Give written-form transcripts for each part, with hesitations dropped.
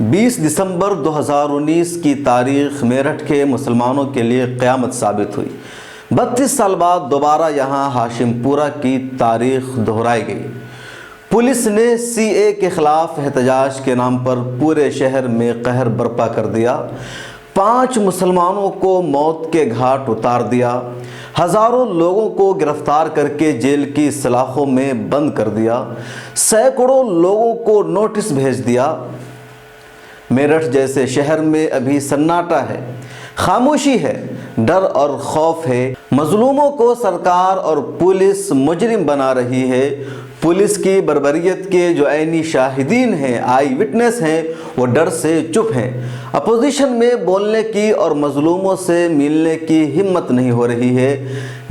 20 दिसंबर 2019 की तारीख मेरठ के मुसलमानों के लिए क़यामत साबित हुई। 32 साल बाद दोबारा यहां हाशिमपुरा की तारीख दोहराई गई। पुलिस ने सीए के खिलाफ एहतजाज के नाम पर पूरे शहर में कहर बर्पा कर दिया। 5 मुसलमानों को मौत के घाट उतार दिया। हज़ारों लोगों को गिरफ्तार करके जेल की सलाखों में बंद कर दिया। सैकड़ों लोगों को नोटिस भेज दिया। मेरठ जैसे शहर में अभी सन्नाटा है, खामोशी है, डर और खौफ है। मजलूमों को सरकार और पुलिस मुजरिम बना रही है। पुलिस की बर्बरियत के जो ऐनी शाहिदीन हैं, आई विटनेस हैं, वो डर से चुप हैं। अपोजिशन में बोलने की और मजलूमों से मिलने की हिम्मत नहीं हो रही है।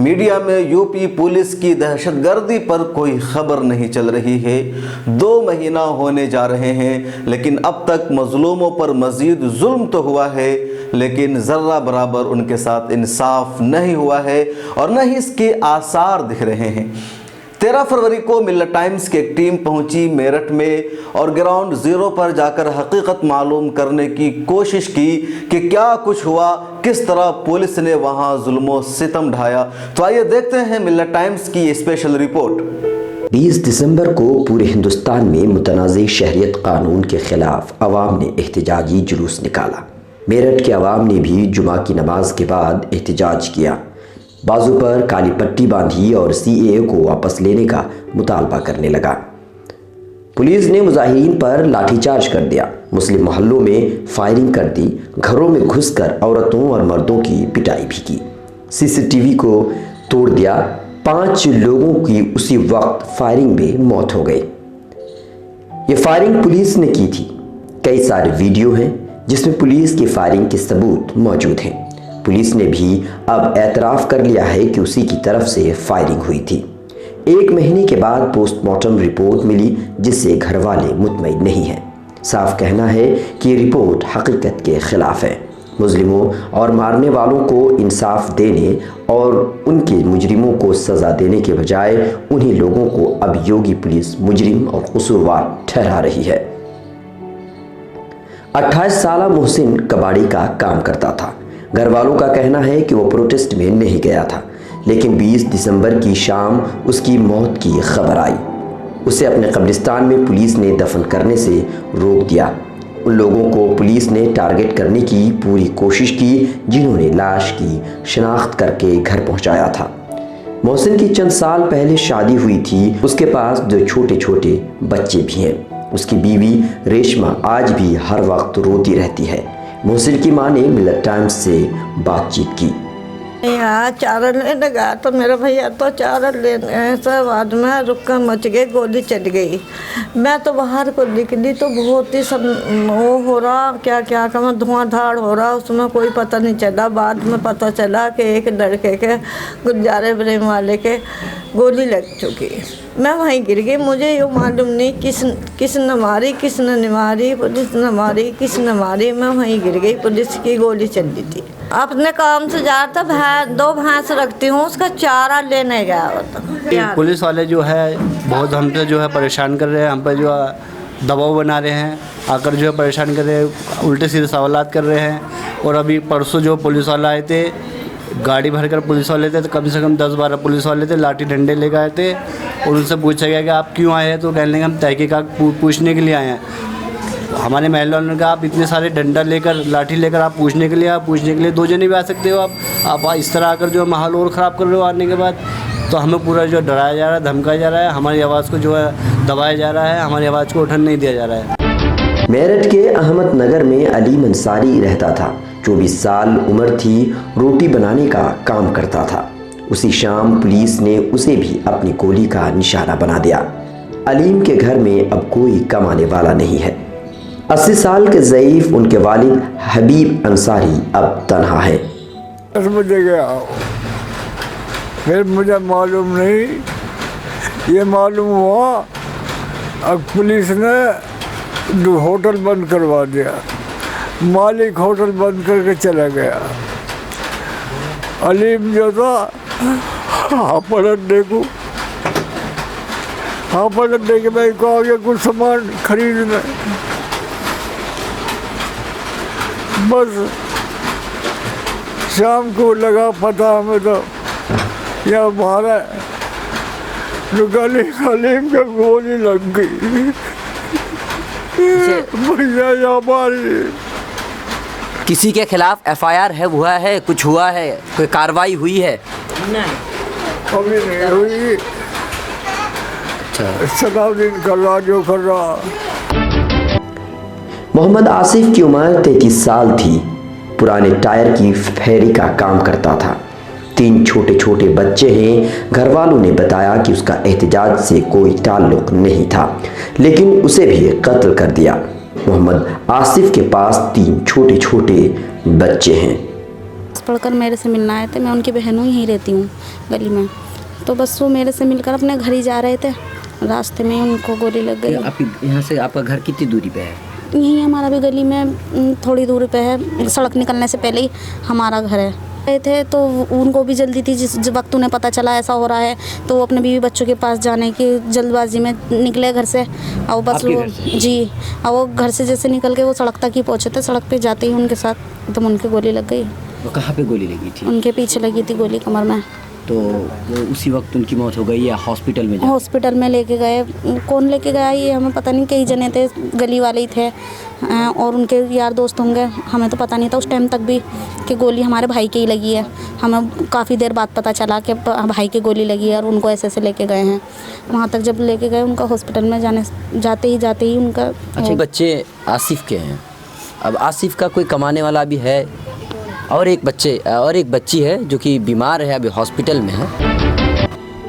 मीडिया में यूपी पुलिस की दहशतगर्दी पर कोई खबर नहीं चल रही है। 2 महीना होने जा रहे हैं, लेकिन अब तक मजलूमों पर मज़ीद जुल्म तो हुआ है, लेकिन ज़र्रा बराबर उनके साथ इंसाफ नहीं हुआ है और न ही इसके आसार दिख रहे हैं। 13 फरवरी को मिल्लत टाइम्स की एक टीम पहुंची मेरठ में और ग्राउंड ज़ीरो पर जाकर हकीकत मालूम करने की कोशिश की कि क्या कुछ हुआ, किस तरह पुलिस ने वहां जुल्मो सितम ढाया। तो आइए देखते हैं मिल्लत टाइम्स की ये स्पेशल रिपोर्ट। 20 दिसंबर को पूरे हिंदुस्तान में मुतनाज़ शहरियत कानून के खिलाफ अवाम ने एहतजाजी जुलूस निकाला। मेरठ के अवाम ने भी जुमा की नमाज के बाद एहतजाज किया, बाजू पर काली पट्टी बांधी और सीएए को वापस लेने का मुतालबा करने लगा। पुलिस ने मुजाहिरीन पर लाठीचार्ज कर दिया, मुस्लिम मोहल्लों में फायरिंग कर दी, घरों में घुसकर औरतों और मर्दों की पिटाई भी की, सीसीटीवी को तोड़ दिया। 5 लोगों की उसी वक्त फायरिंग में मौत हो गई। ये फायरिंग पुलिस ने की थी। कई सारे वीडियो हैं जिसमें पुलिस की फायरिंग के सबूत मौजूद हैं। पुलिस ने भी अब एतराफ़ कर लिया है कि उसी की तरफ से फायरिंग हुई थी। 1 महीने के बाद पोस्टमार्टम रिपोर्ट मिली, जिससे घर वाले मुतमईन नहीं हैं। साफ कहना है कि ये रिपोर्ट हकीकत के ख़िलाफ़ है। मुजरिमों और मारने वालों को इंसाफ देने और उनके मुजरिमों को सज़ा देने के बजाय उन्हीं लोगों को अब योगी पुलिस मुजरिम और कसूरवार ठहरा रही है। 28 साला मोहसिन कबाड़ी का काम करता था। घर वालों का कहना है कि वो प्रोटेस्ट में नहीं गया था, लेकिन 20 दिसंबर की शाम उसकी मौत की खबर आई। उसे अपने कब्रिस्तान में पुलिस ने दफन करने से रोक दिया। उन लोगों को पुलिस ने टारगेट करने की पूरी कोशिश की जिन्होंने लाश की शनाख्त करके घर पहुंचाया था। मोहसिन की चंद साल पहले शादी हुई थी। उसके पास 2 छोटे छोटे बच्चे भी हैं। उसकी बीवी रेशमा आज भी हर वक्त रोती रहती है। मोहसिन की मां ने मिल्लत टाइम्स से बातचीत की। यहाँ चारण लेने गया तो मेरा भैया तो चारण लेने गए, सब बाद में रुक्का मच गए, गोली चल गई। मैं तो बाहर को निकली तो बहुत ही सब वो हो रहा, क्या क्या का धुआंधार हो रहा, उसमें कोई पता नहीं चला। बाद में पता चला कि एक लड़के के गुजारे ब्रेम वाले के गोली लग चुकी। मैं वहीं गिर गई। मुझे ये मालूम नहीं किसने मारी, किसने नहीं मारी, पुलिस ने मारी, किसने मारी। मैं वहीं गिर गई, पुलिस की गोली चल रही थी। अपने काम से जा रहा था, 2 भैंस रखती हूँ, उसका चारा लेने गया होता। पुलिस वाले जो है बहुत हमसे जो है परेशान कर रहे हैं, हम पर जो है दबाव बना रहे हैं, आकर जो है परेशान कर रहे हैं, उल्टे सीधे सवालात कर रहे हैं। और अभी परसों जो पुलिस वाला आए थे, गाड़ी भरकर पुलिस वाले थे, तो कम से कम 10-12 पुलिस वाले थे, लाठी डंडे लेकर आए थे। और उनसे पूछा गया कि आप क्यों आए हैं, तो कहने लगे हम तहकीकात पूछने के लिए आए हैं। हमारे महल वालों ने कहा आप इतने सारे डंडा लेकर, लाठी लेकर आप पूछने के लिए 2 जने भी आ सकते हो आप इस तरह आकर जो माहौल और ख़राब कर रहे हो आने के बाद। तो हमें पूरा जो डराया जा रहा है, धमकाया जा रहा है, हमारी आवाज़ को जो है दबाया जा रहा है, हमारी आवाज़ को उठन नहीं दिया जा रहा है। मेरठ के अहमदनगर में अलीम अंसारी रहता था। 24 साल उम्र थी, रोटी बनाने का काम करता था। उसी शाम पुलिस ने उसे भी अपनी गोली का निशाना बना दिया। अलीम के घर में अब कोई कमाने वाला नहीं है। 80 साल के ज़ईफ़ उनके वालिद हबीब अंसारी अब तन्हा है। 10 बजे गया, फिर मुझे मालूम नहीं, ये मालूम हुआ अब पुलिस ने होटल बंद करवा दिया। मालिक होटल बंद करके चला गया। अलीम जो था पलटने को मैं कहा कुछ सामान खरीदना। बस शाम को लगा पता हमें तो यहाँ मारा तो गली गली में गोली लग गई भैया यहाँ मारी। किसी के खिलाफ FIR है, हुआ है, कुछ हुआ है, कोई कार्रवाई हुई है? अभी नहीं हुई। सलाउद्दीन कर रहा जो कर रहा। मोहम्मद आसिफ की उम्र 33 साल थी। पुराने टायर की फेरी का काम करता था। 3 छोटे छोटे बच्चे हैं। घर वालों ने बताया कि उसका एहतजाज से कोई ताल्लुक नहीं था, लेकिन उसे भी कत्ल कर दिया। मोहम्मद आसिफ के पास 3 छोटे छोटे बच्चे हैं। पढ़कर मेरे से मिलना आए थे। मैं उनकी बहनों ही रहती हूँ गली में, तो बस वो मेरे से मिलकर अपने घर ही जा रहे थे। रास्ते में उनको गोली लग गई। आपकी यहाँ से आपका घर कितनी दूरी पे है? यहीं हमारा भी गली में थोड़ी दूरी पे है। सड़क निकलने से पहले ही हमारा घर है। गए थे तो उनको भी जल्दी थी। जिस वक्त उन्हें पता चला ऐसा हो रहा है तो वो अपने बीवी बच्चों के पास जाने की जल्दबाजी में निकले घर से। और बस वो जी, और वो घर से जैसे निकल के वो सड़क तक ही पहुँचे थे। सड़क पे जाते ही उनके साथ एकदम उनकी गोली लग गई। वो कहाँ पे गोली लगी थी? उनके पीछे लगी थी गोली, कमर में। तो वो उसी वक्त उनकी मौत हो गई या हॉस्पिटल में? हॉस्पिटल में लेके गए। कौन लेके गया ये हमें पता नहीं। कई जने थे, गली वाले ही थे और उनके यार दोस्त होंगे। हमें तो पता नहीं था उस टाइम तक भी कि गोली हमारे भाई की ही लगी है। हमें काफ़ी देर बाद पता चला कि भाई की गोली लगी है और उनको ऐसे लेके गए हैं। वहाँ तक जब लेके गए उनका हॉस्पिटल में जाते ही उनका। अच्छा, बच्चे आसिफ के हैं। अब आसिफ का कोई कमाने वाला भी है और एक बच्ची है जो कि बीमार है, अभी हॉस्पिटल में है।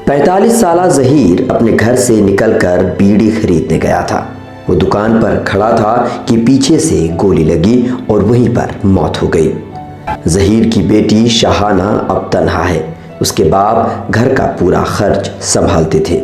45 साला ज़हीर अपने घर से निकलकर बीड़ी खरीदने गया था। वो दुकान पर खड़ा था कि पीछे से गोली लगी और वहीं पर मौत हो गई। ज़हीर की बेटी शाहाना अब तन्हा है। उसके बाप घर का पूरा खर्च संभालते थे।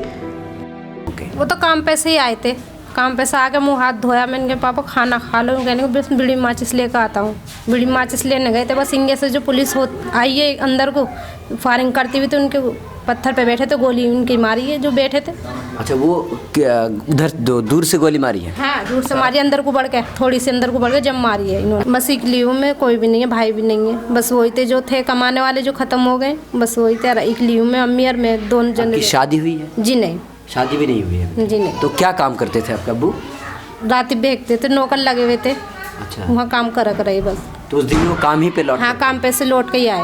वो तो काम पे से ही आए थे। काम पे से आके मुँह हाथ धोया। मैंने कहा पापा खाना खा लो। कहने को बस बीड़ी माचिस लेकर आता हूँ। बीड़ी माचिस लेने गए थे, बस इंगे से जो पुलिस आई है अंदर को फायरिंग करती हुई, तो उनके पत्थर पे बैठे थे, गोली उनकी मारी है जो बैठे थे। अच्छा, वो उधर दूर से गोली मारी है? हाँ, दूर से मारी, अंदर को बढ़ के, थोड़ी सी अंदर को बढ़ के जब मारी है इन्होंने। बस इकलीयों में कोई भी नहीं है, भाई भी नहीं है। बस वही थे जो थे कमाने वाले, जो ख़त्म हो गए। बस वही थे इकलीयों में, अम्मी और मैं, दोनों जन। शादी हुई है? जी नहीं, शादी भी नहीं हुई है। जी नहीं। तो क्या काम करते थे आपका अब्बू? रात भेजते थे, नौकर लगे हुए थे। अच्छा, वहाँ काम कर रहे बस। तो उस दिन वो काम ही पे लौट? हाँ, काम पे से लौट के ही आए।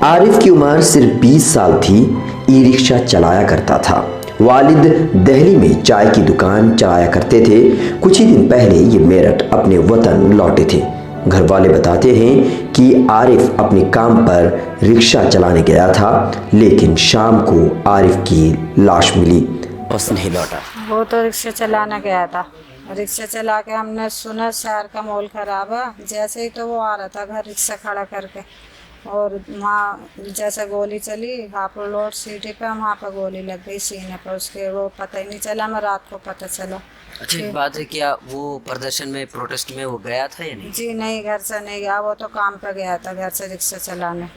आरिफ की उम्र सिर्फ 20 साल थी। ई रिक्शा चलाया करता था। वालिद दिल्ली में चाय की दुकान चलाया करते थे। कुछ ही दिन पहले ये मेरठ अपने वतन लौटे थे। घर वाले बताते हैं कि आरिफ अपने काम पर रिक्शा चलाने गया था, लेकिन शाम को आरिफ की लाश मिली। बस नहीं लौटा। वो तो रिक्शा चलाने गया था। रिक्शा चला के हमने सुना शहर का माहौल खराब है। जैसे ही तो वो आ रहा था घर रिक्शा खड़ा करके, और वहाँ जैसे गोली चली हाफ रोड सिटी पे, वहाँ पर गोली लग गई सीने पर उसके। वो पता ही नहीं चला, हमें रात को पता चला। अच्छी बात है। क्या वो प्रदर्शन में, प्रोटेस्ट में वो गया था या नहीं? जी नहीं, घर से नहीं गया। वो तो काम पे गया था, घर से रिक्शा चलाने।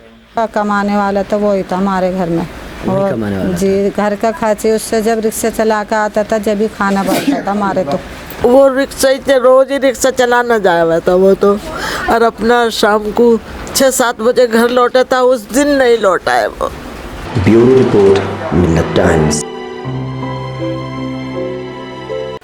कमाने वाला तो वही था हमारे घर में। और जी, घर का खर्चे उससे जब रिक्शा चला के आता था जब भी खाना बनता था हमारे। तो वो रिक्शा ही रोज ही रिक्शा चलाना जाया हुआ था वो तो, और अपना शाम को 6-7 बजे घर लौटा था। उस दिन नहीं लौटा है वो। ब्यूरो रिपोर्ट, मिल्लत टाइम्स।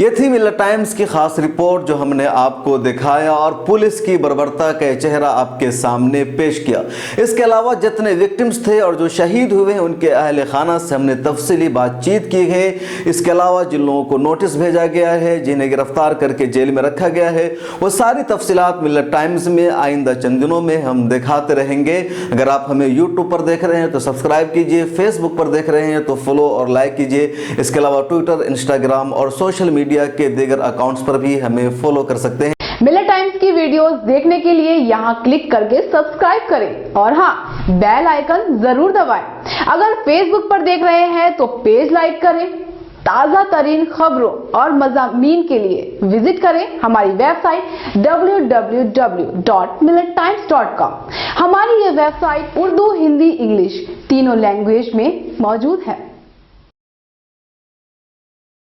ये थी मिल्लत टाइम्स की खास रिपोर्ट जो हमने आपको दिखाया और पुलिस की बर्बरता का चेहरा आपके सामने पेश किया। इसके अलावा जितने विक्टिम्स थे और जो शहीद हुए हैं उनके अहले खाना से हमने तफसीली बातचीत की है। इसके अलावा जिन लोगों को नोटिस भेजा गया है, जिन्हें गिरफ्तार करके जेल में रखा गया है, वो सारी तफसीलात मिल्लत टाइम्स में आइंदा चंद दिनों में हम दिखाते रहेंगे। अगर आप हमें यूट्यूब पर देख रहे हैं तो सब्सक्राइब कीजिए, फेसबुक पर देख रहे हैं तो फॉलो और लाइक कीजिए। इसके अलावा ट्विटर, इंस्टाग्राम और सोशल मीडिया के दीगर अकाउंट्स पर भी हमें फॉलो कर सकते हैं। मिल्लत टाइम्स की वीडियोस देखने के लिए यहाँ क्लिक करके सब्सक्राइब करें और हाँ, बेल आइकन जरूर दबाएं। अगर फेसबुक पर देख रहे हैं तो पेज लाइक करें। ताज़ा तरीन खबरों और मज़ामीन के लिए विजिट करें हमारी वेबसाइट www.millettimes.com। हमारी ये वेबसाइट उर्दू, हिंदी, इंग्लिश तीनों लैंग्वेज में मौजूद है।